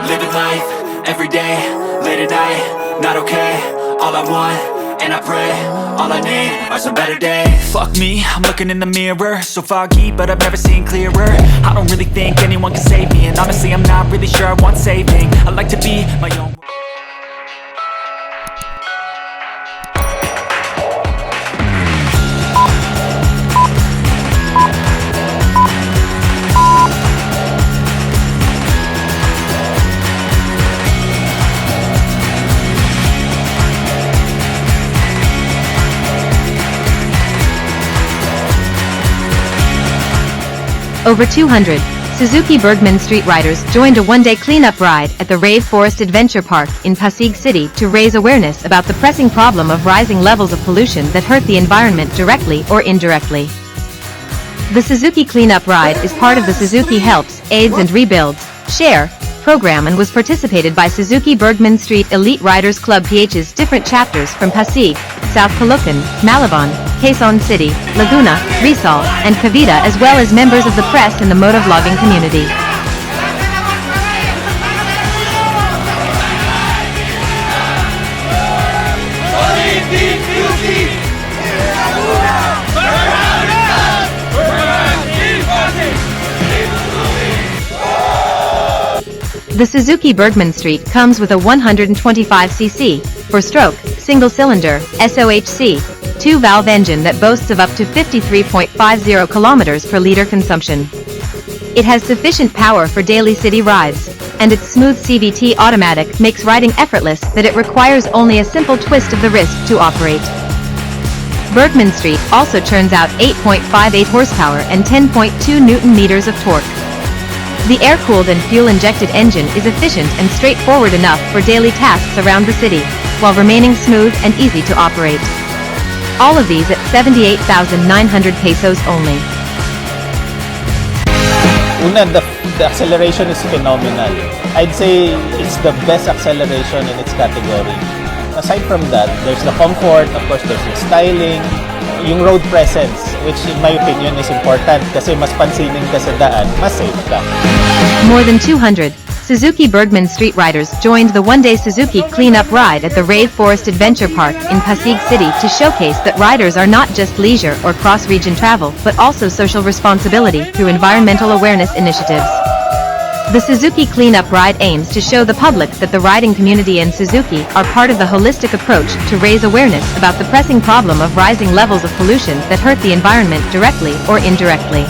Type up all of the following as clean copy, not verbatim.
Living life, every day, late at night, not okay. All I want, and I pray, all I need are some better days. Fuck me, I'm looking in the mirror, so foggy, but I've never seen clearer. I don't really think anyone can save me, and honestly I'm not really sure I want saving. I like to be my own. Over 200 Suzuki Burgman Street riders joined a one-day cleanup ride at the Rave Forest Adventure Park in Pasig City to raise awareness about the pressing problem of rising levels of pollution that hurt the environment directly or indirectly. The Suzuki Clean Up Ride is part of the Suzuki Helps, Aids and Rebuilds, Share program and was participated by Suzuki Burgman Street Elite Riders Club PH's different chapters from Pasig, South Caloocan, Malabon, Quezon City, Laguna, Rizal, and Cavite, as well as members of the press and the motovlogging community. The Suzuki Burgman Street comes with a 125cc, 4-stroke, single-cylinder, SOHC, 2-valve engine that boasts of up to 53.50 kilometers per liter consumption. It has sufficient power for daily city rides, and its smooth CVT automatic makes riding effortless that it requires only a simple twist of the wrist to operate. Burgman Street also churns out 8.58 horsepower and 10.2 Newton-meters of torque. The air-cooled and fuel-injected engine is efficient and straightforward enough for daily tasks around the city, while remaining smooth and easy to operate. All of these at 78,900 pesos only. Una, the acceleration is phenomenal. I'd say it's the best acceleration in its category. Aside from that, there's the comfort, of course there's the styling, yung road presence, which in my opinion is important kasi mas pansinin ka sa daan, mas safe ka. More than 200 Suzuki Burgman Street riders joined the one-day Suzuki Clean Up Ride at the Rave Forest Adventure Park in Pasig City to showcase that riders are not just leisure or cross-region travel, but also social responsibility through environmental awareness initiatives. The Suzuki Clean Up Ride aims to show the public that the riding community and Suzuki are part of the holistic approach to raise awareness about the pressing problem of rising levels of pollution that hurt the environment directly or indirectly.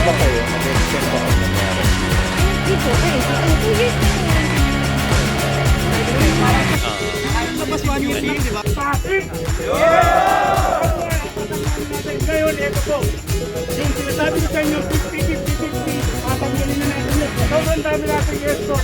ba kayo? Nag-extend ba kayo ng meron? Hindi po, eh. 2 years na yun. Tapos 1 year fee, di ba? Pasig! Ngayon, ito po. Yung sinasabi ko sa inyo, 50-50-50, tatanggalin na natin yun. Sobrang dami natin yeso.